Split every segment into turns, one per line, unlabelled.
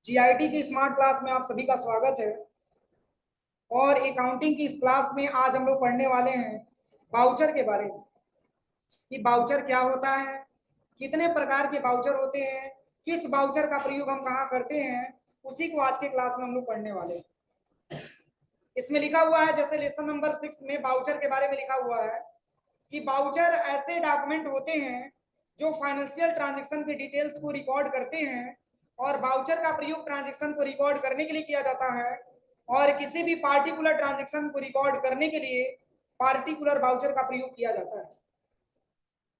GIT की smart class में आप सभी का स्वागत है। और अकाउंटिंग की इस क्लास में आज हम लोग पढ़ने वाले हैं वाउचर के बारे में कि वाउचर क्या होता है, कितने प्रकार के वाउचर होते हैं, किस वाउचर का प्रयोग हम कहाँ करते हैं, उसी को आज के क्लास में हम लोग पढ़ने वाले हैं। इसमें लिखा हुआ है, जैसे लेसन नंबर 6 में वाउचर के बारे में लिखा हुआ है कि वाउचर ऐसे डॉक्यूमेंट होते हैं जो फाइनेंशियल ट्रांजैक्शन के डिटेल्स को रिकॉर्ड करते हैं और वाउचर का प्रयोग ट्रांजैक्शन को रिकॉर्ड करने के लिए किया जाता है और किसी भी पार्टिकुलर ट्रांजैक्शन को रिकॉर्ड करने के लिए पार्टिकुलर वाउचर का प्रयोग किया जाता है।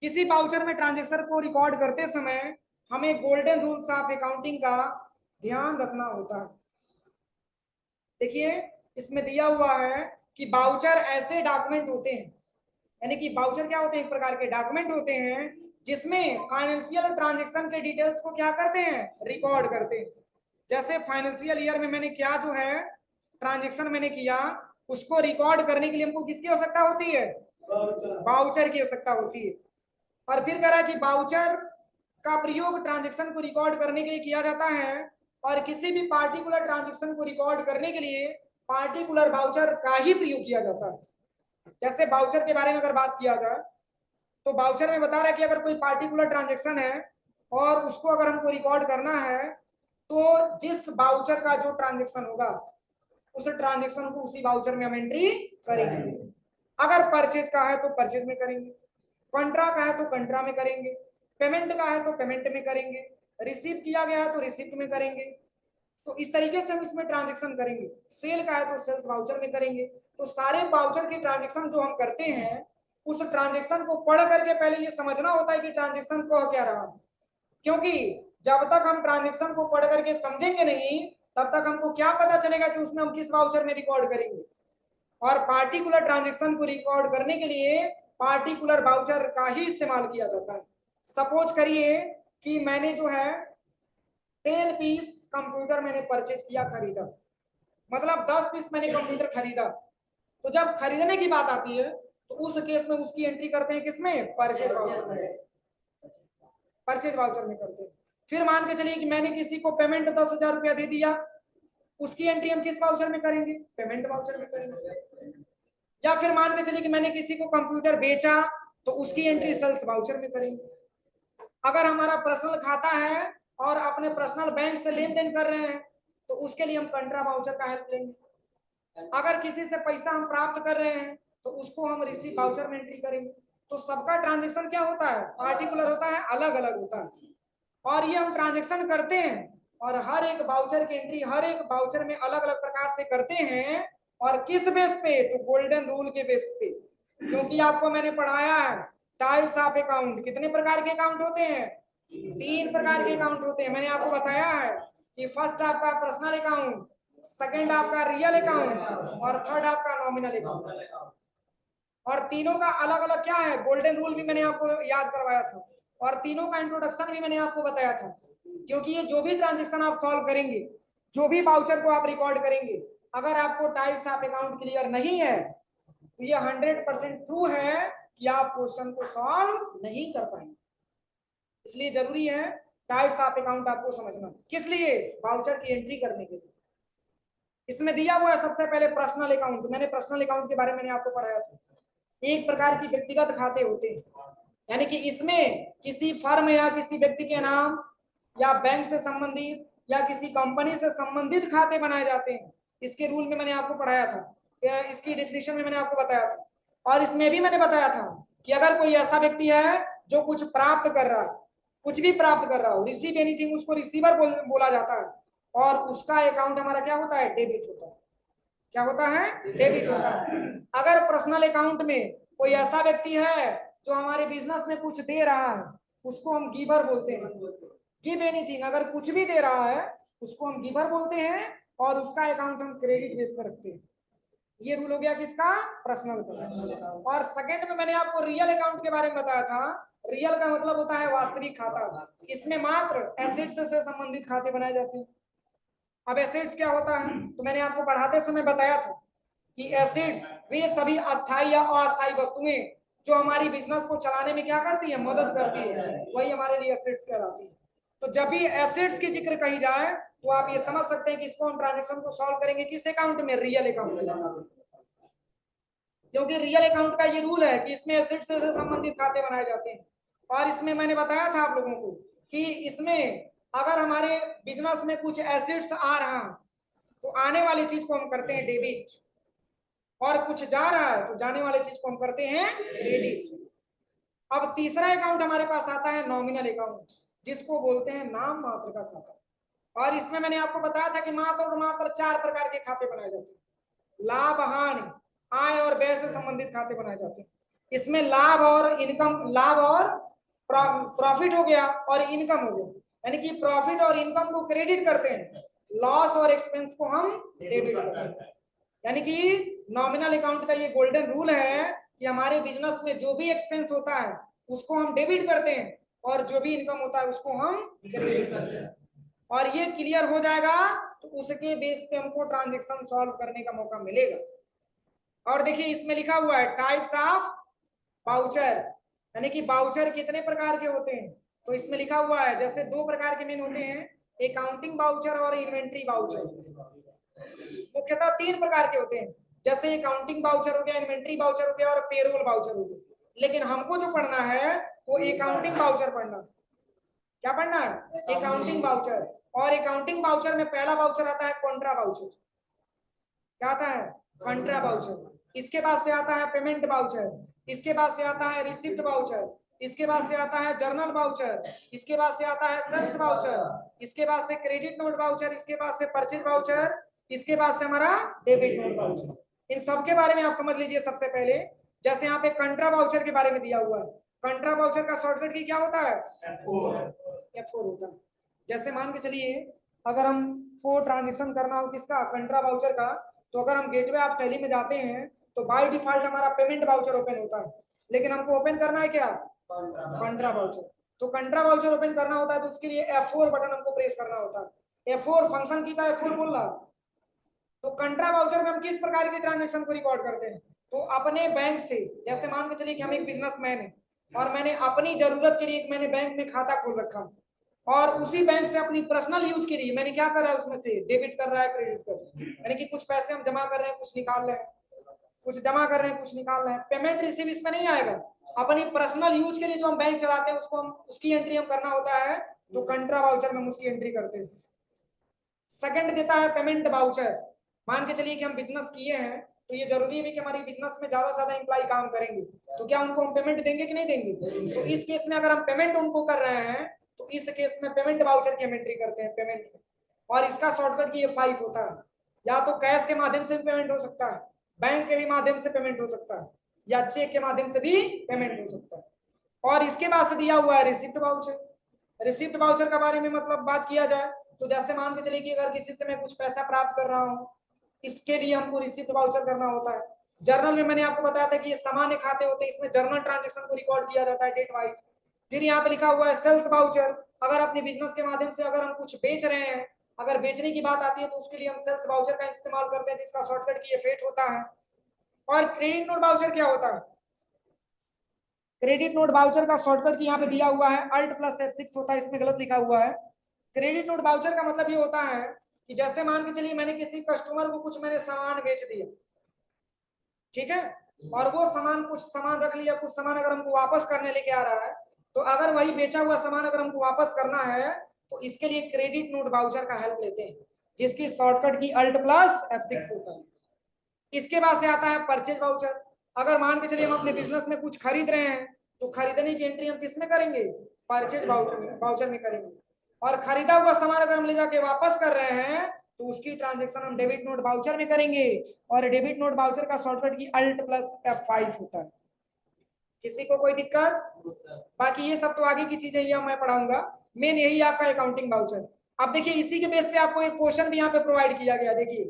किसी वाउचर में ट्रांजैक्शन को रिकॉर्ड करते समय हमें गोल्डन रूल्स ऑफ अकाउंटिंग का ध्यान रखना होता है। देखिए इसमें दिया हुआ है कि वाउचर ऐसे डॉक्यूमेंट होते हैं, यानी कि वाउचर क्या होते हैं, एक प्रकार के डॉक्यूमेंट होते हैं जिसमें फाइनेंशियल ट्रांजैक्शन के डिटेल्स को क्या करते हैं, रिकॉर्ड करते हैं। जैसे फाइनेंशियल ईयर में मैंने क्या जो है ट्रांजैक्शन मैंने किया, उसको रिकॉर्ड करने के लिए हमको किसकी आवश्यकता होती है, वाउचर की आवश्यकता होती है। और फिर कह रहा है कि वाउचर का प्रयोग ट्रांजैक्शन को रिकॉर्ड करने के लिए किया जाता है और किसी भी पार्टिकुलर ट्रांजैक्शन को रिकॉर्ड करने के लिए पार्टिकुलर वाउचर का ही प्रयोग किया जाता है। जैसे वाउचर के बारे में अगर बात किया जाए तो वाउचर में बता रहा है कि अगर कोई पार्टिकुलर ट्रांजैक्शन है और उसको अगर हमको रिकॉर्ड करना है तो जिस वाउचर का जो ट्रांजैक्शन होगा उस ट्रांजैक्शन को उसी वाउचर में हम एंट्री करेंगे। अगर परचेज का है तो परचेज में करेंगे, कंट्रा का है तो कंट्रा में करेंगे, पेमेंट का है तो पेमेंट में करेंगे, रिसीव किया गया है तो रिसिप्ट में करेंगे। तो इस तरीके से हम इसमें ट्रांजैक्शन करेंगे। सेल का है तो सेल्स वाउचर में करेंगे। तो सारे वाउचर के ट्रांजैक्शन जो हम करते हैं उस ट्रांजैक्शन को पढ़ करके पहले ये समझना होता है कि ट्रांजैक्शन कह क्या रहा है, क्योंकि जब तक हम ट्रांजैक्शन को पढ़ करके समझेंगे नहीं तब तक हमको क्या पता चलेगा कि उसमें हम किस वाउचर में रिकॉर्ड करेंगे। और पार्टिकुलर ट्रांजैक्शन को रिकॉर्ड करने के लिए पार्टिकुलर वाउचर का ही इस्तेमाल किया जाता है। सपोज करिए कि मैंने जो है 10 पीस कंप्यूटर मैंने परचेज किया, खरीदा, मतलब 10 पीस मैंने कंप्यूटर खरीदा। तो जब खरीदने की बात आती है तो उस केस में उसकी एंट्री करते हैं किसमें, परचेज वाउचर में, परचेज वाउचर में करते हैं। फिर मान के चलिए कि मैंने किसी को पेमेंट 10,000 रुपया दे दिया, उसकी एंट्री हम किस वाउचर में करेंगे, पेमेंट वाउचर में करेंगे। या फिर मान के चलिए कि मैंने किसी को कंप्यूटर बेचा तो उसकी एंट्री सेल्स वाउचर में करेंगे। अगर हमारा पर्सनल खाता है और अपने पर्सनल बैंक से लेन देन कर रहे हैं तो उसके लिए हम कंट्रा वाउचर का हेल्प लेंगे। अगर किसी से पैसा हम प्राप्त कर रहे हैं तो उसको हम रिसीव वाउचर में एंट्री करेंगे। तो सबका ट्रांजैक्शन क्या होता है, पार्टिकुलर होता है, अलग अलग होता है। और ये हम ट्रांजैक्शन करते हैं और हर एक वाउचर की एंट्री हर एक वाउचर में अलग अलग प्रकार से करते हैं। और किस बेस पे, तो गोल्डन रूल के बेस पे। क्योंकि आपको मैंने पढ़ाया है टाइप्स ऑफ अकाउंट, कितने प्रकार के अकाउंट होते हैं, 3 प्रकार के अकाउंट होते हैं। मैंने आपको बताया है कि फर्स्ट आपका पर्सनल अकाउंट, सेकंड आपका रियल अकाउंट और थर्ड आपका नॉमिनल अकाउंट। और तीनों का अलग अलग क्या है, गोल्डन रूल भी मैंने आपको याद करवाया था और तीनों का इंट्रोडक्शन भी मैंने आपको बताया था। क्योंकि ये जो भी ट्रांजैक्शन आप सॉल्व करेंगे, जो भी वाउचर को आप रिकॉर्ड करेंगे, अगर आपको टाइप्स ऑफ अकाउंट क्लियर नहीं है तो ये 100% ट्रू है कि आप क्वेश्चन को सॉल्व नहीं कर पाएंगे। इसलिए जरूरी है टाइप्स ऑफ अकाउंट आपको समझना। किस लिए, वाउचर की एंट्री करने के लिए। इसमें दिया हुआ है सबसे पहले पर्सनल अकाउंट। मैंने पर्सनल अकाउंट के बारे में आपको पढ़ाया था। एक प्रकार की व्यक्तिगत खाते होते हैं, यानी कि इसमें किसी फर्म या किसी व्यक्ति के नाम या बैंक से संबंधित या किसी कंपनी से संबंधित खाते बनाए जाते हैं। इसके रूल में मैंने आपको पढ़ाया था, इसकी डेफिनेशन में मैंने आपको बताया था। और इसमें भी मैंने बताया था कि अगर कोई ऐसा व्यक्ति है जो कुछ प्राप्त कर रहा है, कुछ भी प्राप्त कर रहा हो, रिसीव एनीथिंग, उसको रिसीवर बोला जाता है। और उसका अकाउंट हमारा क्या होता है, डेबिट होता है। क्या होता है, डेबिट होता है। अगर पर्सनल अकाउंट में कोई ऐसा व्यक्ति है जो हमारे बिजनेस में कुछ दे रहा है, उसको हम गिवर बोलते हैं। गिव एनीथिंग, अगर कुछ भी दे रहा है उसको हम गिवर बोलते हैं और उसका अकाउंट हम क्रेडिट बेस पर रखते हैं। ये रूल हो गया किसका, पर्सनल का। और सेकंड में मैंने आपको रियल अकाउंट के बारे में बताया था। रियल का मतलब होता है वास्तविक खाता। इसमें मात्र एसेट्स से संबंधित खाते बनाए जाते हैं। अब एसेट्स क्या होता है, तो मैंने आपको पढ़ाते समय बताया था कि एसेट्स वे सभी अस्थायी या अस्थायी वस्तुएं जो हमारी बिजनेस को चलाने में क्या करती है, मदद करती है, वही हमारे लिए एसेट्स कहलाती है। तो जब भी एसेट्स की जिक्र कही जाए तो आप ये समझ सकते हैं कि इसको हम ट्रांजेक्शन को सॉल्व करेंगे किस अकाउंट में, रियल अकाउंट में, क्योंकि रियल अकाउंट का ये रूल है कि इसमें एसेट्स से संबंधित खाते बनाए जाते हैं। और इसमें मैंने बताया था आप लोगों को कि इसमें अगर हमारे बिजनेस में कुछ एसेट्स आ रहा है तो आने वाली चीज को हम करते हैं डेबिट, और कुछ जा रहा है तो जाने वाली चीज को हम करते हैं क्रेडिट। अब तीसरा अकाउंट हमारे पास आता है नॉमिनल अकाउंट, जिसको बोलते हैं नाम मात्र का खाता। और इसमें मैंने आपको बताया था कि मात्र और मात्र 4 प्रकार के खाते बनाए जाते हैं। लाभ, हानि, आय और व्यय से संबंधित खाते बनाए जाते हैं। इसमें लाभ और इनकम, लाभ और प्रॉफिट हो गया और इनकम हो गया, यानी कि प्रॉफिट और इनकम को क्रेडिट करते हैं, लॉस और एक्सपेंस को हम डेबिट करते हैं। यानी कि नॉमिनल अकाउंट का ये गोल्डन रूल है कि हमारे बिजनेस में जो भी एक्सपेंस होता है उसको हम डेबिट करते हैं और जो भी इनकम होता है उसको हम क्रेडिट करते हैं। और ये क्लियर हो जाएगा तो उसके बेस पे हमको ट्रांजैक्शन सॉल्व करने का मौका मिलेगा। और देखिए इसमें लिखा हुआ है टाइप्स ऑफ वाउचर, यानी कि वाउचर कितने प्रकार के होते हैं। तो इसमें लिखा हुआ है जैसे 2 प्रकार के मेन होते हैं, अकाउंटिंग वाउचर और इन्वेंट्री वाउचर। मुख्यतः 3 प्रकार के होते हैं, जैसे अकाउंटिंग वाउचर हो गया, इन्वेंट्री वाउचर हो गया और पेरोल वाउचर हो गया। लेकिन हमको जो पढ़ना है वो अकाउंटिंग वाउचर पढ़ना। क्या पढ़ना है? Accounting voucher. और अकाउंटिंग वाउचर में पहला वाउचर आता है कॉन्ट्रा वाउचर। क्या आता है? Contra voucher. इसके बाद से आता है पेमेंट वाउचर, इसके बाद से आता है रिसिप्ट वाउचर, इसके बाद से आता है जर्नल वाउचर, इसके बाद से आता है सेल्स वाउचर, इसके बाद से क्रेडिट नोट वाउचर, इसके बाद से परचेज वाउचर, इसके बाद से हमारा डेबिट नोट वाउचर। इन सब के बारे में आप समझ लीजिए। सबसे पहले जैसे यहाँ पे कंट्रा वाउचर के बारे में दिया हुआ है, कंट्रा वाउचर का शॉर्टकट की क्या होता है? F4 होता है। जैसे मान के चलिए अगर हमको ट्रांजेक्शन करना हो किसका, कंट्रा वाउचर का, तो अगर हम गेटवे ऑफ टैली में जाते हैं तो बाय डिफॉल्ट हमारा पेमेंट वाउचर ओपन होता है, लेकिन हमको ओपन करना है क्या? कंट्रा वाउचर। तो कंट्रा वाउचर ओपन करना होता है तो उसके लिए F4 बटन हमको प्रेस करना होता है। F4 फंक्शन की का F4 बोल रहा। तो कंट्रा वाउचर में हम किस प्रकार के ट्रांजेक्शन को रिकॉर्ड करते हैं? तो अपने बैंक से, जैसे मान के चलिए कि हम एक बिजनेसमैन है और मैंने अपनी जरूरत के लिए मैंने बैंक में खाता खोल रखा और उसी बैंक से अपनी पर्सनल यूज के लिए मैंने क्या करा है, उसमें से डेबिट कर रहा है, क्रेडिट कर रहा है। यानी कि कुछ पैसे हम जमा कर रहे हैं, कुछ निकाल रहे हैं, कुछ जमा कर रहे हैं, कुछ निकाल रहे हैं। पेमेंट रिसीव इसमें नहीं आएगा। अपनी पर्सनल यूज के लिए जो हम बैंक चलाते हैं उसको हम उसकी एंट्री हम करना होता है, तो कंट्रा वाउचर में हम उसकी एंट्री करते हैं। सेकंड देता है पेमेंट वाउचर। मान के चलिए कि हम बिजनेस किए हैं तो ये जरूरी है कि हमारी बिजनेस में ज्यादा से ज्यादा एम्प्लॉय काम करेंगे, तो क्या उनको हम पेमेंट देंगे कि नहीं देंगे? तो इस केस में अगर हम पेमेंट उनको कर रहे हैं तो इस केस में पेमेंट वाउचर की हम एंट्री करते हैं पेमेंट। और इसका शॉर्टकट की ये 5 होता है। या तो कैश के माध्यम से भी पेमेंट हो सकता है, बैंक के भी माध्यम से पेमेंट हो सकता है, या चेक के माध्यम से भी पेमेंट हो सकता है। और इसके बाद से दिया हुआ है रिसिप्ट वाउचर। रिसिप्ट वाउचर के बारे में मतलब बात किया जाए तो जैसे मान के चलिए कि अगर किसी से मैं कुछ पैसा प्राप्त कर रहा हूँ, इसके लिए हमको रिसिप्ट वाउचर करना होता है। जर्नल में मैंने आपको बताया था कि ये सामान्य खाते होते हैं, इसमें जर्नल ट्रांजैक्शन को रिकॉर्ड किया जाता है डेट वाइज। फिर यहाँ पे लिखा हुआ है सेल्स वाउचर। अगर अपने बिजनेस के माध्यम से अगर हम कुछ बेच रहे हैं, अगर बेचने की बात आती है तो उसके लिए हम सेल्स वाउचर का इस्तेमाल करते हैं, जिसका शॉर्टकट की फेट होता है। और क्रेडिट नोट वाउचर क्या होता है? क्रेडिट नोट वाउचर का शॉर्टकट की यहाँ पे दिया हुआ है अल्ट प्लस F6 होता है, इसमें गलत लिखा हुआ है। क्रेडिट नोट वाउचर का मतलब ये होता है कि जैसे मान के चलिए मैंने किसी कस्टमर को कुछ मैंने सामान बेच दिया, ठीक है, और वो सामान कुछ सामान रख लिया, कुछ सामान अगर हमको वापस करने लेके आ रहा है, तो अगर वही बेचा हुआ सामान अगर हमको वापस करना है तो इसके लिए क्रेडिट नोट वाउचर का हेल्प लेते हैं, जिसकी शॉर्टकट की अल्ट प्लस F6 होता है। इसके बाद से आता है परचेज वाउचर। अगर मान के चलिए हम अपने बिजनेस में कुछ खरीद रहे हैं तो खरीदने की एंट्री हम किस में करेंगे? परचेज वाउचर में करेंगे। और खरीदा हुआ सामान अगर हम ले जाके वापस कर रहे हैं तो उसकी ट्रांजैक्शन हम डेबिट नोट वाउचर में करेंगे। और डेबिट नोट वाउचर का शॉर्टकट की अल्ट प्लस F5 होता है। किसी को कोई दिक्कत? बाकी ये सब तो आगे की चीजें ये मैं पढ़ाऊंगा, मेन यही आपका अकाउंटिंग वाउचर। अब देखिए इसी के बेस पे आपको एक क्वेश्चन भी यहाँ पे प्रोवाइड किया गया। देखिए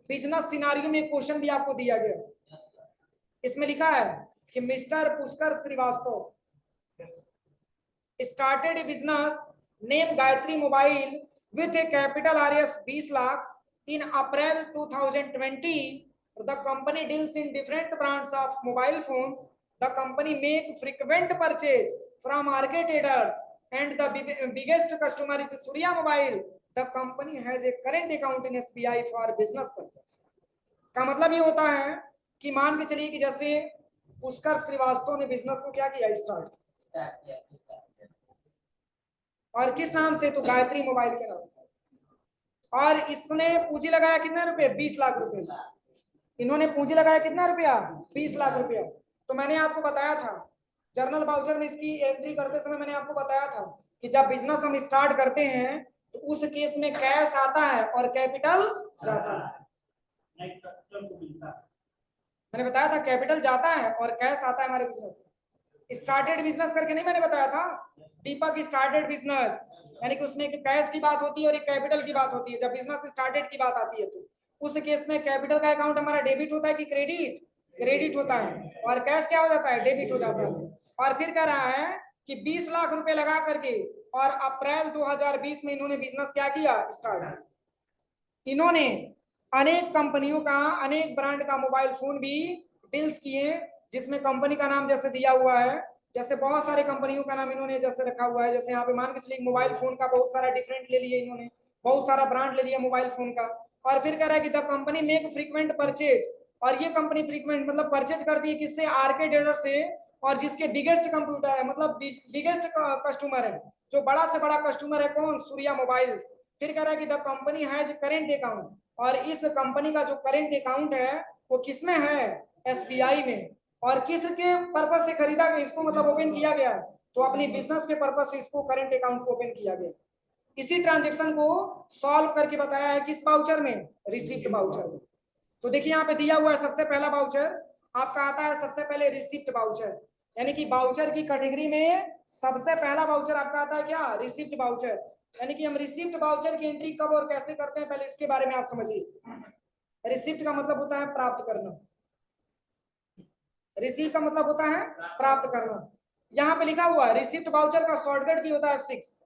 बिजनेस सिनारियो में एक क्वेश्चन भी आपको दिया गया। इसमें लिखा है कि mister Pushkar Shrivastava started a business named Gayatri Mobile with a capital RS 20 lakh in April 2020. The company deals in different brands of mobile phones. The company make frequent purchase from market traders and the biggest customer is Surya Mobile, the company has a current account in SBI for business purpose। का मतलब ये होता है कि मान के चलिए कि जैसे पुष्कर श्रीवास्तव ने बिजनेस को क्या किया, स्टार्ट, और किस नाम से, तो गायत्री मोबाइल के नाम से, और इसने पूंजी लगाया कितना रुपए, 20 लाख रुपए। इन्होंने पूंजी लगाया कितना रुपया, 20 लाख रुपया। तो मैंने आपको बताया था जर्नल वाउचर में इसकी एंट्री करते समय मैंने आपको बताया था कि जब बिजनेस हम स्टार्ट करते हैं तो उस केस में कैश आता है और कैपिटल जाता है। मैंने बताया था कैपिटल जाता है और कैश आता है हमारे बिजनेस में। स्टार्टेड बिजनेस करके नहीं मैंने बताया था, दीपक स्टार्टेड बिजनेस, यानी कि उसमें कैश की बात होती है और एक कैपिटल की बात होती है। जब बिजनेस स्टार्टेड की बात आती है तो उस केस में कैपिटल का अकाउंट हमारा डेबिट होता है कि क्रेडिट, क्रेडिट होता है, और कैश क्या हो जाता है, डेबिट हो जाता है। और फिर कह रहा है कि 20 लाख रुपए लगा करके और अप्रैल 2020 में इन्होंने बिजनेस क्या किया, स्टार्ट। इन्होंने अनेक कंपनियों का, अनेक ब्रांड का मोबाइल फोन भी डील्स किए, जिसमें कंपनी का नाम जैसे दिया हुआ है, जैसे बहुत सारे कंपनियों का नाम इन्होंने जैसे रखा हुआ है। जैसे यहाँ पे मान के चलिए मोबाइल फोन का बहुत सारा डिफरेंट ले लिए इन्होंने, बहुत सारा ब्रांड ले लिया मोबाइल फोन का। और फिर कह रहा है कि the company make frequent purchase, और ये कंपनी फ्रीक्वेंट मतलब परचेज करती है किससे, आरके डीलर से, और जिसके बिगेस्ट कंप्यूटर है, मतलब बिगेस्ट कस्टमर है, जो बड़ा से बड़ा कस्टमर है कौन, सूर्या मोबाइल्स। फिर कह रहा है कि the company has current account, और इस कंपनी का जो करेंट अकाउंट है वो किसमें है, एसबीआई में। और किसके पर्पस से खरीदा गया इसको, मतलब ओपन किया गया, तो अपनी बिजनेस के पर्पस से इसको करेंट अकाउंट को ओपन किया गया। इसी ट्रांजेक्शन को सॉल्व करके बताया है किस वाउचर में, रिसिप्ट वाउचर में। तो देखिए यहाँ पे दिया हुआ है सबसे पहला वाउचर आपका आता है, सबसे पहले रिसिप्ट वाउचर, यानी कि वाउचर की कैटेगरी में सबसे पहला वाउचर आपका आता है क्या, रिसिप्ट वाउचर। यानी कि हम रिसिप्ट वाउचर की एंट्री कब और कैसे करते हैं, पहले इसके बारे में आप समझिए। रिसिप्ट का मतलब होता है प्राप्त करना, रिसीव का मतलब होता है प्राप्त करना। यहाँ पे लिखा हुआ है रिसिप्ट वाउचर का शॉर्टकट की होता है F6।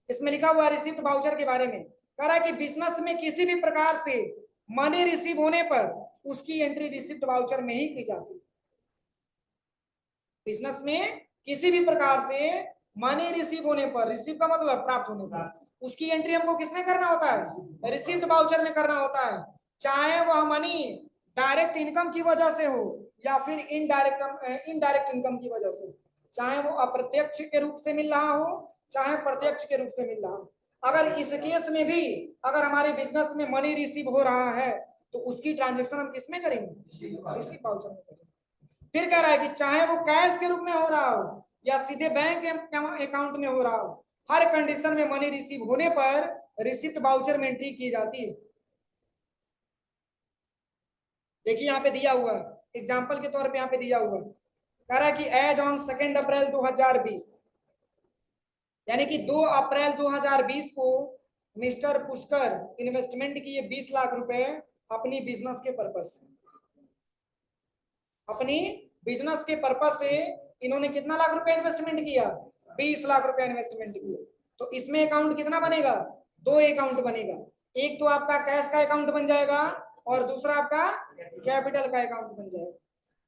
इसमें लिखा हुआ है रिसिप्ट वाउचर के बारे में, कह रहा है कि बिजनेस में किसी भी प्रकार से मनी रिसीव होने पर उसकी एंट्री रिसिप्ट वाउचर में ही की जाती है। बिजनेस में किसी भी प्रकार से मनी रिसीव होने पर, रिसीव का मतलब प्राप्त होने पर, उसकी एंट्री हमको किसमें करना होता है, रिसिप्ट वाउचर में करना होता है। चाहे वह मनी डायरेक्ट इनकम की वजह से हो या फिर इनडायरेक्ट इनकम की वजह से, चाहे वो अप्रत्यक्ष के रूप से मिल रहा हो चाहे प्रत्यक्ष के रूप से मिल रहा हो। अगर इस केस में भी अगर हमारे बिजनेस में मनी रिसीव हो रहा है तो उसकी ट्रांजेक्शन हम किसमें करेंगे, रिसिप्ट वाउचर में करेंगे। फिर कह रहा है कि चाहे वो कैश के रूप में हो रहा हो या सीधे बैंक अकाउंट में हो रहा हो, हर कंडीशन में मनी रिसीव होने पर रिसिप्ट वाउचर में एंट्री की जाती है। देखिए यहाँ पे दिया हुआ एग्जांपल के तौर पे यहाँ पे दिया हुआ कह रहा है कि एज ऑन 2 अप्रैल 2020, यानी कि 2 अप्रैल 2020 को मिस्टर पुष्कर इन्वेस्टमेंट किए 20 लाख रुपए अपनी बिजनेस के पर्पस से, अपनी बिजनेस के पर्पस से इन्होंने कितना लाख रुपए इन्वेस्टमेंट किया, 20 लाख रुपए इन्वेस्टमेंट किया। तो इसमें अकाउंट कितना बनेगा, 2 अकाउंट बनेगा, एक तो आपका कैश का अकाउंट बन जाएगा और दूसरा आपका कैपिटल का अकाउंट बन जाएगा।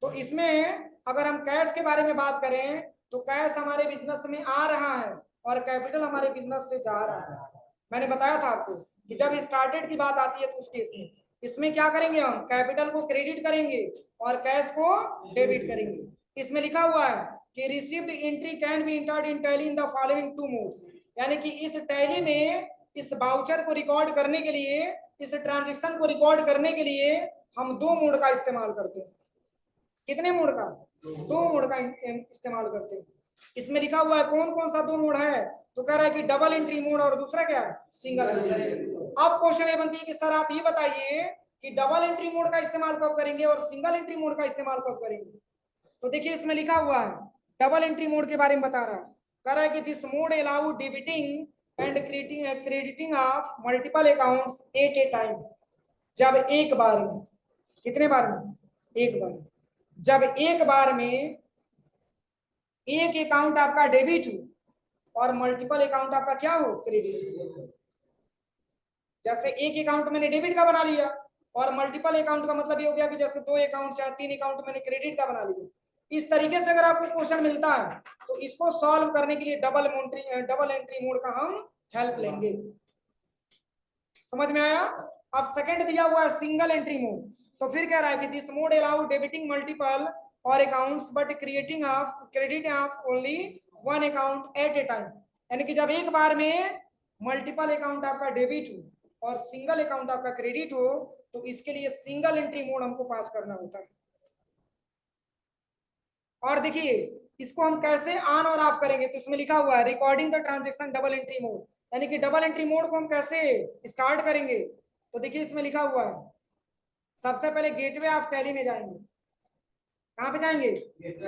तो इसमें अगर हम कैश के बारे में बात करें तो कैश हमारे बिजनेस में आ रहा है और कैपिटल हमारे बिजनेस से जा रहा है। मैंने बताया था आपको कि जब स्टार्टेड की बात आती है तो उस केस में इसमें क्या करेंगे, हम कैपिटल को क्रेडिट करेंगे और कैश को डेबिट करेंगे। इसमें लिखा हुआ है कि received entry can be entered in tally in the following 2 modes, यानी कि इस टैली में इस वाउचर को रिकॉर्ड करने के लिए, इस ट्रांजैक्शन को रिकॉर्ड करने के लिए हम 2 मोड का इस्तेमाल करते हैं। कितने मोड का, 2 मोड का इस्तेमाल करते हैं। इसमें लिखा हुआ है कौन कौन सा 2 मोड है, तो कह रहा है कि डबल एंट्री मोड और दूसरा क्या है, सिंगल एंट्री। अब क्वेश्चन ये बनती है कि सर आप ये बताइए कि डबल एंट्री मोड का इस्तेमाल कब करेंगे और सिंगल एंट्री मोड का इस्तेमाल कब करेंगे। तो देखिए इसमें लिखा हुआ है डबल एंट्री मोड के बारे में बता रहा है, कह रहा है कि this mode allow debiting and crediting of multiple accounts at a time. जब एक बार में, कितने बार में, एक बार, जब एक बार में एक अकाउंट आपका डेबिट हो और मल्टीपल अकाउंट आपका क्या हो, क्रेडिट। जैसे एक अकाउंट मैंने डेबिट का बना लिया और मल्टीपल अकाउंट का मतलब ये हो गया कि जैसे 2 अकाउंट चाहे 3 अकाउंट मैंने क्रेडिट का बना लिया। इस तरीके से अगर आपको क्वेश्चन मिलता है तो इसको सॉल्व करने के लिए डबल एंट्री मोड का हम हेल्प लेंगे। समझ में आया? अब सेकंड दिया हुआ है सिंगल एंट्री मोड, तो फिर कह रहा है कि this mode allow debiting multiple और accounts but creating of credit of only one account at a time. यानी कि जब एक बार में मल्टीपल अकाउंट आपका डेबिट हो और सिंगल अकाउंट आपका क्रेडिट हो तो इसके लिए सिंगल एंट्री मोड हमको पास करना होता है। और देखिए इसको हम कैसे ऑन और ऑफ करेंगे, तो इसमें लिखा हुआ है recording the transaction double entry mode, यानी कि डबल एंट्री मोड को हम कैसे स्टार्ट करेंगे। तो देखिए इसमें लिखा हुआ है सबसे पहले गेटवे ऑफ टैली में जाएंगे। कहां पे जाएंगे?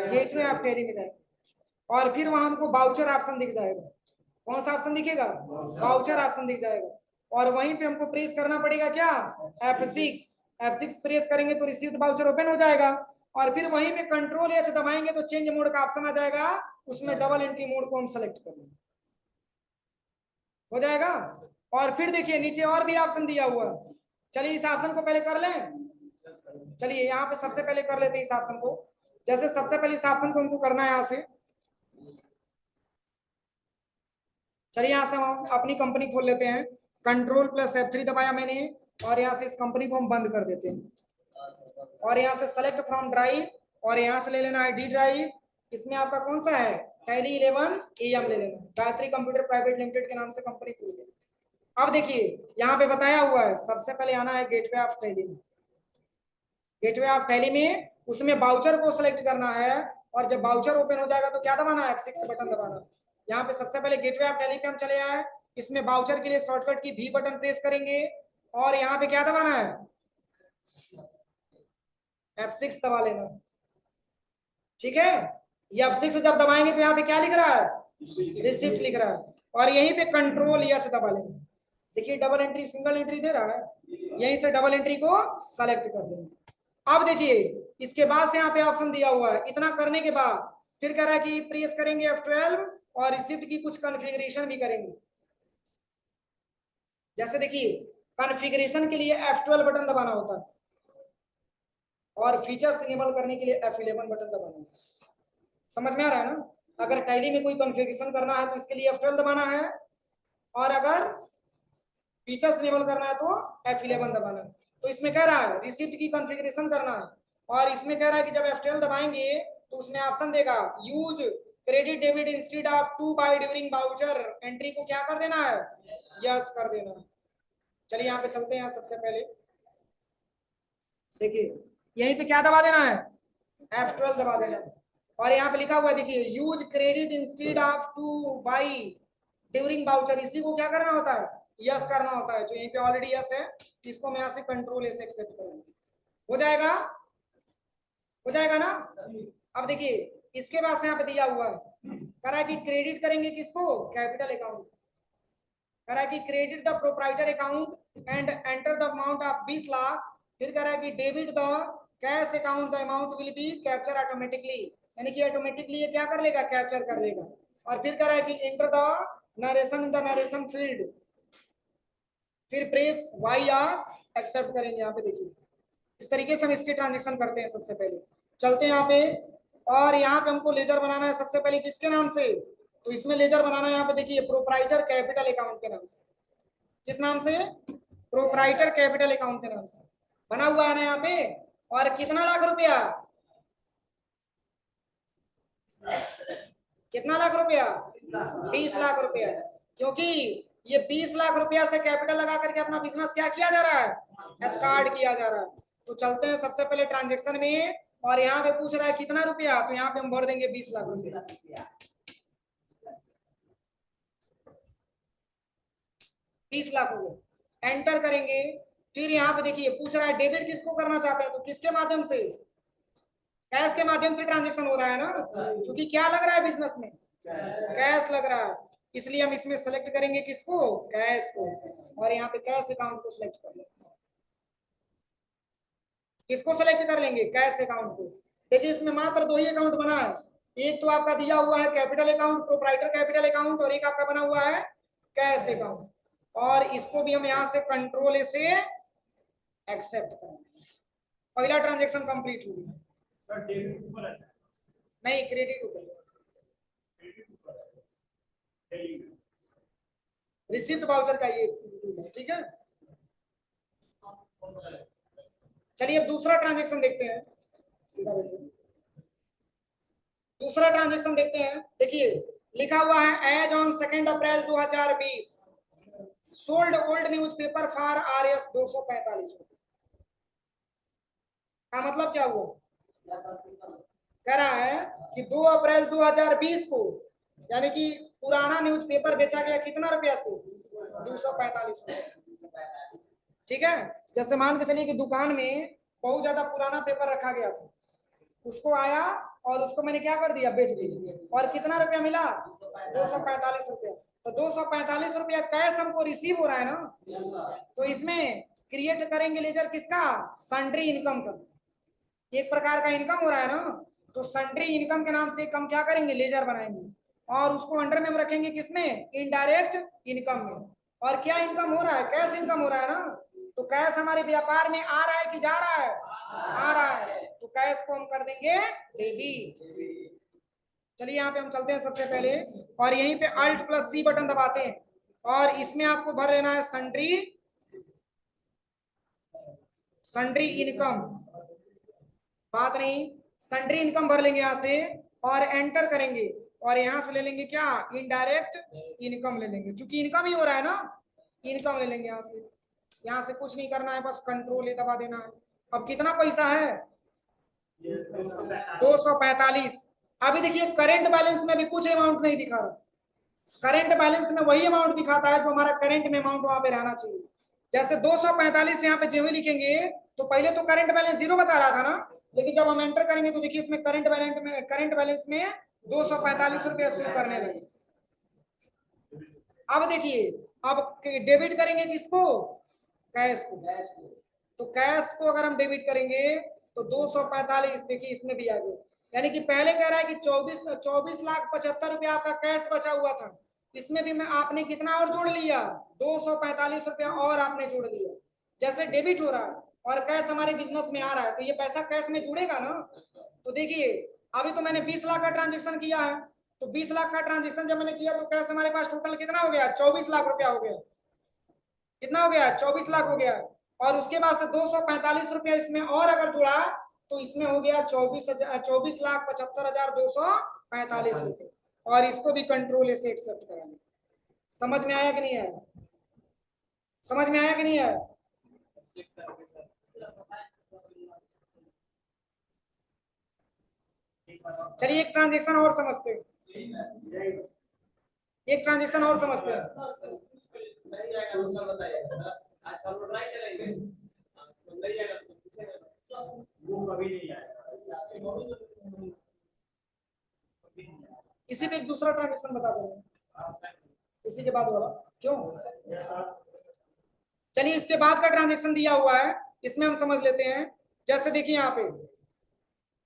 गेटवे ऑफ टैली में जाएंगे और फिर वहां हमको बाउचर ऑप्शन दिख जाएगा। कौन सा ऑप्शन दिखेगा? बाउचर ऑप्शन दिख जाएगा और वहीं पे हमको प्रेस करना पड़ेगा क्या? F6। F6 प्रेस करेंगे तो रिसीव्ड बाउचर ओपन हो जाएगा और फिर वहीं पे कंट्रोल एच दबाएंगे तो चेंज मोड का ऑप्शन आ जाएगा, उसमें डबल एंट्री मोड को हम सेलेक्ट कर लेंगे, हो जाएगा। और फिर देखिए नीचे और भी ऑप्शन दिया हुआ है, चलिए इस ऑप्शन को पहले कर लें। चलिए यहाँ पे सबसे पहले कर लेते हैं इस ऑप्शन को। जैसे सबसे पहले इस ऑप्शन को हमको करना है यहाँ से, चलिए यहाँ से हम अपनी कंपनी खोल लेते हैं, कंट्रोल प्लस F3 दबाया मैंने और यहाँ से इस कंपनी को हम बंद कर देते हैं और यहाँ से सेलेक्ट फ्रॉम ड्राइव और यहाँ से ले लेना है डी ड्राइव। इसमें आपका कौन सा है? टैली 11 AM ले लेना, गायत्री कंप्यूटर प्राइवेट लिमिटेड के नाम से कंपनी खोल लेना। अब देखिए यहाँ पे बताया हुआ है सबसे पहले आना है गेटवे ऑफ टैली में। गेटवे ऑफ टैली में उसमें बाउचर को सिलेक्ट करना है और जब बाउचर ओपन हो जाएगा तो क्या दबाना है? F6 बटन दबाना है। यहाँ पे सबसे पहले गेटवे ऑफ टैली पे हम चले आए, इसमें बाउचर के लिए शॉर्टकट की V बटन प्रेस करेंगे और यहाँ पे क्या दबाना है? F6 दबा लेना, ठीक है। ये F6 जब दबाएंगे तो यहाँ पे क्या लिख रहा है? रिसिप्ट लिख रहा है और यहीं पे कंट्रोल H दबा लेंगे। देखिए डबल एंट्री सिंगल एंट्री दे रहा है, यहीं से डबल एंट्री को सेलेक्ट कर लेंगे। अब देखिए इसके बाद से यहाँ पे ऑप्शन दिया हुआ है, इतना करने के बाद फिर कह रहा है कि प्रेस करेंगे F12 और रिसिप्ट की कुछ कॉन्फ़िगरेशन भी करेंगे। जैसे देखिए कॉन्फ़िगरेशन के लिए F12 बटन दबाना होता है और फीचर्स इनेबल करने के लिए F11 बटन दबाना है। समझ में आ रहा है ना? अगर टैली में कोई कॉन्फ़िगरेशन करना है तो इसके लिए F12 दबाना है और अगर फीचर्स इनेबल करना है तो F11 दबाना है। तो इसमें कह रहा है रिसिप्ट की कॉन्फ़िगरेशन करना है और इसमें कह रहा है कि जब F12 दबाएंगे तो उसमें ऑप्शन देगा use credit debit instead of to by during voucher entry को क्या कर देना है? यस कर देना है। चलिए यहाँ पे चलते हैं, सबसे पहले देखिए यहीं पे क्या दबा देना है? F12 दबा देना है और यहाँ पे लिखा हुआ है देखिए use credit instead of to by during voucher, इसी को क्या करना होता है? यस करना होता है। जो यहीं पे ऑलरेडी यस है इसको मैं यहाँ से कंट्रोल से एक्सेप्ट करूंगा, हो जाएगा, हो जाएगा ना। अब देखिए इसके बाद से यहाँ पे दिया हुआ है कह रहा है कि क्रेडिट करेंगे किसको? Capital account. कह रहा है कि credit the proprietor account and enter the amount of 20 lakh. फिर कह रहा है कि debit the cash account the amount will be capture automatically, यानी कि ऑटोमेटिकली ये क्या कर लेगा? कैप्चर कर लेगा। और फिर कह रहा है कि enter the narration in the narration field, फिर प्रेस वाई आर एक्सेप्ट करेंगे। यहाँ पे देखिए इस तरीके से हम इसके ट्रांजेक्शन करते हैं। सबसे पहले चलते हैं यहाँ पे और यहाँ पे हमको लेजर बनाना है सबसे पहले किसके नाम से? तो इसमें लेजर बनाना है यहाँ पे देखिए प्रोप्राइटर कैपिटल अकाउंट के नाम से। किस नाम से? प्रोप्राइटर कैपिटल अकाउंट के नाम से बना हुआ है ना यहाँ पे। और कितना लाख रुपया? कितना लाख रुपया? 20 लाख रुपया। क्योंकि ये 20 लाख रुपया से कैपिटल लगा करके अपना बिजनेस क्या किया जा रहा है? स्टार्ट किया जा रहा है। तो चलते हैं सबसे पहले ट्रांजेक्शन में और यहाँ पे पूछ रहा है कितना रुपया, तो यहाँ पे हम भर देंगे 20 लाख रुपया। 20 लाख हो गए, एंटर करेंगे। फिर यहाँ पे देखिए पूछ रहा है डेबिट किसको करना चाहते हैं, तो किसके माध्यम से? कैश के माध्यम से ट्रांजेक्शन हो रहा है ना, क्योंकि क्या लग रहा है बिजनेस में? कैश लग रहा है, इसलिए हम इसमें सेलेक्ट करेंगे किसको? कैश को। और यहाँ पे कैश अकाउंट को सिलेक्ट कर लेंगे। किसको सिलेक्ट कर लेंगे? कैश अकाउंट को। देखिए इसमें मात्र दो ही अकाउंट बना है, एक तो आपका दिया हुआ है capital account proprietor capital account और एक आपका बना हुआ है कैश अकाउंट। और इसको भी हम यहाँ से कंट्रोल से एक्सेप्ट करेंगे। पहला ट्रांजेक्शन कंप्लीट हो गया। नहीं, क्रेडिट ऊपर, रिसिप्ट वाउचर का ये टूल है, ठीक है। चलिए अब दूसरा ट्रांजेक्शन देखते हैं, सीधा बैठिए। दूसरा ट्रांजेक्शन देखते हैं। देखिए लिखा हुआ है as on 2 April 2020 sold old newspaper for RS 245 का मतलब क्या हुआ? कह रहा है कि 2 अप्रैल 2020 को यानी कि पुराना न्यूज़पेपर बेचा गया कितना रुपया से? 245 रुपया। ठीक है। जैसे मान के चलिए कि दुकान में बहुत ज्यादा पुराना पेपर रखा गया था, उसको आया और उसको मैंने क्या कर दिया? बेच दिया। और कितना रुपया मिला? 245 रुपया। तो 245 रुपया कैश हमको रिसीव हो रहा है ना, तो इसमें क्रिएट करेंगे लेजर किसका? सन्ड्री इनकम का। एक प्रकार का इनकम हो रहा है ना, तो सन्ड्री इनकम के नाम से हम क्या करेंगे? लेजर बनाएंगे और उसको अंडर में हम रखेंगे किसमें? इनडायरेक्ट इनकम में। और क्या इनकम हो रहा है? कैश इनकम हो रहा है ना, तो कैश हमारे व्यापार में आ रहा है कि जा रहा है? आ रहा है, तो कैश को हम कर देंगे डेबिट। चलिए यहाँ पे हम चलते हैं सबसे पहले और यहीं पे Alt+C बटन दबाते हैं और इसमें आपको भर लेना है सन्ड्री इनकम। बात नहीं, सन्ड्री इनकम भर लेंगे यहाँ से और एंटर करेंगे और यहाँ से ले लेंगे क्या? इनडायरेक्ट इनकम ले लेंगे, क्योंकि इनकम ही हो रहा है ना, इनकम ले लेंगे यहाँ से। यहाँ से कुछ नहीं करना है, बस कंट्रोल ए दबा देना है। अब कितना पैसा है? 245। अभी देखिए करंट बैलेंस में भी कुछ अमाउंट नहीं दिखा रहा। करंट बैलेंस में वही अमाउंट दिखाता है जो हमारा करंट में अमाउंट वहां पे रहना चाहिए। जैसे 245 यहाँ पे जो ही लिखेंगे तो पहले तो करंट बैलेंस 0 बता रहा था ना, लेकिन जब हम एंटर करेंगे तो देखिए इसमें करंट बैलेंस में 245 रुपया शुरू करने लगे। अब देखिए अब डेबिट करेंगे किसको? कैश को। तो कैश को अगर हम डेबिट करेंगे तो 245 देखिए इसमें भी आ गया। यानी कि पहले कह रहा है कि 24,75,000 रुपया आपका कैश बचा हुआ था, इसमें भी मैं आपने कितना और जोड़ लिया? 245 रुपया और आपने जोड़ दिया। जैसे डेबिट हो रहा है और कैश हमारे बिजनेस में आ रहा है तो ये पैसा कैश में जुड़ेगा ना। तो देखिए अभी तो मैंने 20 लाख का ट्रांजेक्शन किया है, तो 20 लाख का ट्रांजेक्शन जब मैंने किया तो कैश हमारे पास टोटल कितना हो गया? 24 लाख रुपया हो गया। कितना हो गया? 24 लाख हो गया। और उसके बाद से 245 रुपया इसमें और अगर जुड़ा तो इसमें हो गया 24,75,245 रुपये। और इसको भी कंट्रोल से एक्सेप्ट कराएंगे। समझ में आया कि नहीं आया? समझ में आया कि नहीं आया? चलिए एक ट्रांजेक्शन और समझते हैं, एक ट्रांजेक्शन और समझते हैं। इसी पे एक दूसरा ट्रांजेक्शन बता देंगे, इसी के बाद वाला क्यों? चलिए इसके बाद का ट्रांजेक्शन दिया हुआ है, इसमें हम समझ लेते हैं। जैसे देखिए यहाँ पे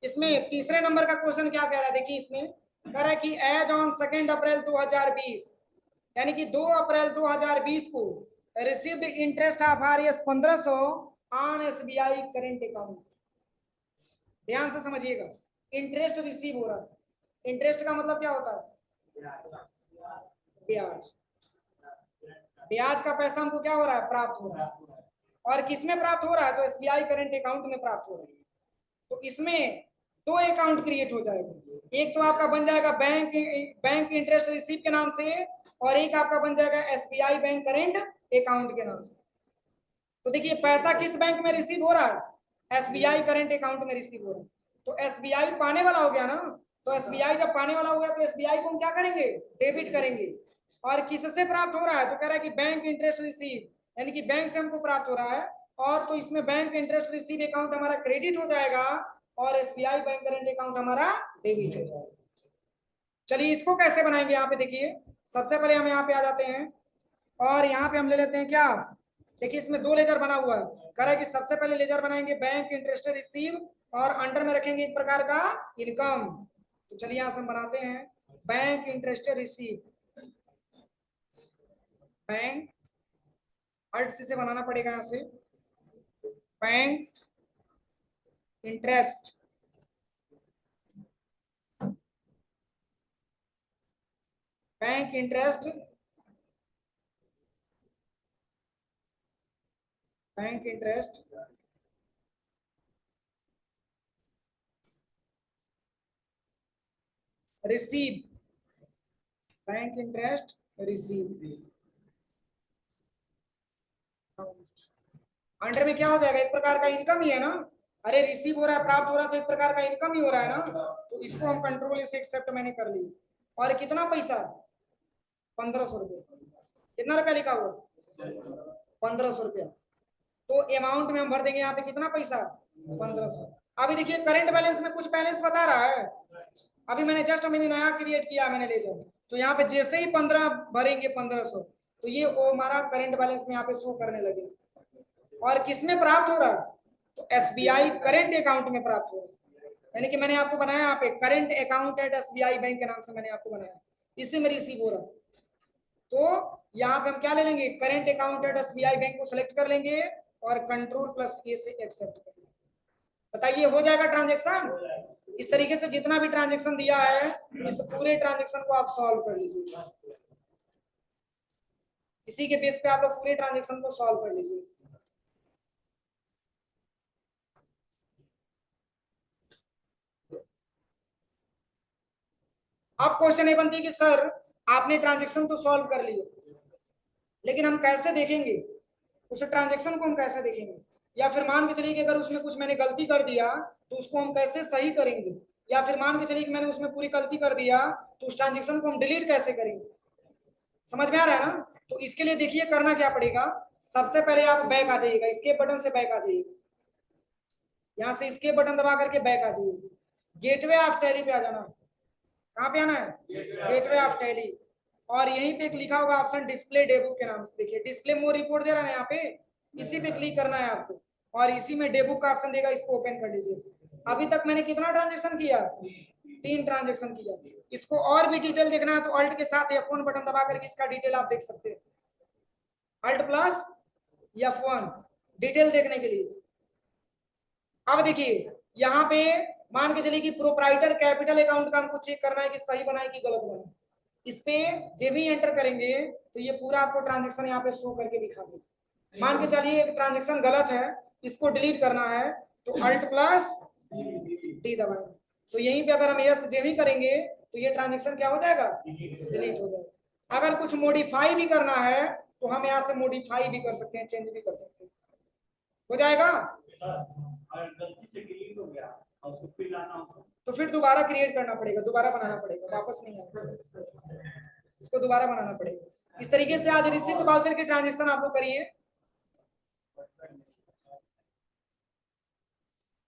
इसमें तीसरे नंबर का क्वेश्चन क्या कह रहा है? देखिए इसमें कह रहा है कि एज ऑन 2 अप्रैल 2020 यानी कि 2 अप्रैल 2020 को received interest of RS 1500 on SBI current account. ध्यान से समझिएगा, इंटरेस्ट रिसीव हो रहा है। इंटरेस्ट का मतलब क्या होता है? ब्याज। ब्याज का पैसा हमको क्या हो रहा है? प्राप्त हो रहा है। और किसमें प्राप्त हो रहा है? तो SBI करेंट अकाउंट में प्राप्त हो रहा है। तो इसमें दो अकाउंट क्रिएट हो जाएगा, एक तो आपका बन जाएगा बैंक इंटरेस्ट रिसीव के नाम से और एक आपका बन जाएगा SBI बैंक करेंट अकाउंट के नाम से। तो देखिए पैसा किस बैंक में रिसीव हो रहा है? SBI करेंट अकाउंट में रिसीव हो रहा है। तो SBI पाने वाला हो गया ना, तो SBI जब पाने वाला हो गया तो SBI को हम क्या करेंगे? डेबिट करेंगे। और किससे प्राप्त हो रहा है? तो कह रहा है कि बैंक इंटरेस्ट रिसीव, यानी कि बैंक से हमको प्राप्त हो रहा है। और तो इसमें बैंक इंटरेस्ट रिसीव अकाउंट हमारा क्रेडिट हो जाएगा और SBI बैंक करेंट अकाउंट हमारा डेबिट हो जाएगा। चलिए इसको कैसे बनाएंगे? यहाँ पे देखिए सबसे पहले हम यहाँ पे आ जाते हैं और यहाँ पे हम ले लेते हैं क्या? देखिए इसमें दो लेजर बना हुआ है, कह रहा है कि सबसे पहले लेजर बनाएंगे बैंक इंटरेस्ट रिसीव और अंडर में रखेंगे एक प्रकार का इनकम। तो चलिए यहाँ से हम बनाते हैं bank interest receive, bank Alt+C से बनाना पड़ेगा यहाँ से, bank interest bank interest, bank interest receive, bank interest receive. Under में क्या हो जाएगा, एक प्रकार का इनकम ही है ना। अरे रिसीव हो रहा है, प्राप्त हो रहा है, तो एक प्रकार का इनकम ही हो रहा है ना। तो इसको हम कंट्रोल से एक्सेप्ट मैंने कर ली। और कितना पैसा, 1500 रुपये। कितना रुपया लिखा हुआ, 1500 रुपया। तो अमाउंट में हम भर देंगे यहाँ पे कितना पैसा, 1500। अभी देखिए करंट बैलेंस में कुछ बैलेंस बता रहा है, अभी मैंने जस्ट मैंने नया क्रिएट किया मैंने लेजर, तो यहाँ पे जैसे ही 15 भरेंगे 1500, तो ये वो हमारा करंट बैलेंस में यहाँ पे शो करने लगे। और किसमें प्राप्त हो रहा है, तो एसबीआई करंट अकाउंट में प्राप्त हो रहा है। यानी कि मैंने आपको बनाया यहाँ पे current account at SBI bank के नाम से मैंने आपको बनाया, इसी में रिसीव हो रहा है। तो यहाँ पे हम क्या ले लेंगे, current account at SBI bank को सिलेक्ट कर लेंगे और कंट्रोल प्लस ए से एक्सेप्ट कर लेंगे। बताइए हो जाएगा ट्रांजेक्शन। इस तरीके से जितना भी ट्रांजेक्शन दिया है, इस पूरे ट्रांजेक्शन को आप सॉल्व कर लीजिए। इसी के बेस पे आप लोग पूरे ट्रांजेक्शन को सॉल्व कर लीजिए। अब क्वेश्चन ये बनती है कि सर आपने ट्रांजेक्शन तो सॉल्व कर लिया, लेकिन हम कैसे देखेंगे उस ट्रांजेक्शन को, हम कैसे देखेंगे, या फिर मान के चलिए कि अगर उसमें कुछ मैंने गलती कर दिया तो उसको हम कैसे सही करेंगे, या फिर मान के चलिए कि मैंने उसमें पूरी गलती कर दिया तो उस ट्रांजेक्शन को हम डिलीट कैसे करेंगे। समझ में आ रहा है ना। तो इसके लिए देखिए करना क्या पड़ेगा, सबसे पहले आप बैक आ जाइएगा, इसके बटन से बैक आ जाइएगा, यहाँ से इसके बटन दबा करके बैक आ जाइए, गेटवे ऑफ टैली पे आ जाना। कहाँ पे आना है, गेटवे ऑफ टैली। और यहीं पे एक लिखा होगा ऑप्शन डिस्प्ले डेबुक के नाम से, देखिए डिस्प्ले मोर रिपोर्ट दे रहा है यहाँ पे, इसी पे क्लिक करना है आपको और इसी में डेबुक का ऑप्शन देगा, इसको ओपन कर लीजिए। अभी तक मैंने कितना ट्रांजेक्शन किया, 3 ट्रांजेक्शन किया। इसको और भी डिटेल देखना है तो अल्ट के साथ F1 बटन दबा करके इसका डिटेल आप देख सकते हैं, अल्ट प्लस F1 डिटेल देखने के लिए। अब देखिए यहाँ पे मान के चलिए कि प्रोप्राइटर कैपिटल अकाउंट का हमको चेक करना है कि सही बना है कि गलत बना है। इस पे जब भी एंटर करेंगे तो ये पूरा आपको ट्रांजेक्शन यहाँ पे शो करके दिखा देगा। मान के चलिए एक ट्रांजेक्शन गलत है, इसको डिलीट करना है तो अल्ट प्लस डी दबाएंगे, तो यहीं पे अगर हम यस जेवी करेंगे तो ये ट्रांजेक्शन क्या हो जाएगा, डिलीट हो जाएगा। अगर कुछ मॉडिफाई भी करना है तो हम यहाँ से मॉडिफाई भी कर सकते हैं, चेंज भी कर सकते हैं, हो जाएगा। गलती से डिलीट हो गया और उसको फिर लाना होगा तो फिर दोबारा क्रिएट करना पड़ेगा, दोबारा बनाना पड़ेगा, वापस नहीं आएगा, इसको दोबारा बनाना पड़ेगा। इस तरीके से आज रिसिप्ट वाउचर के ट्रांजेक्शन आप लोग करिए।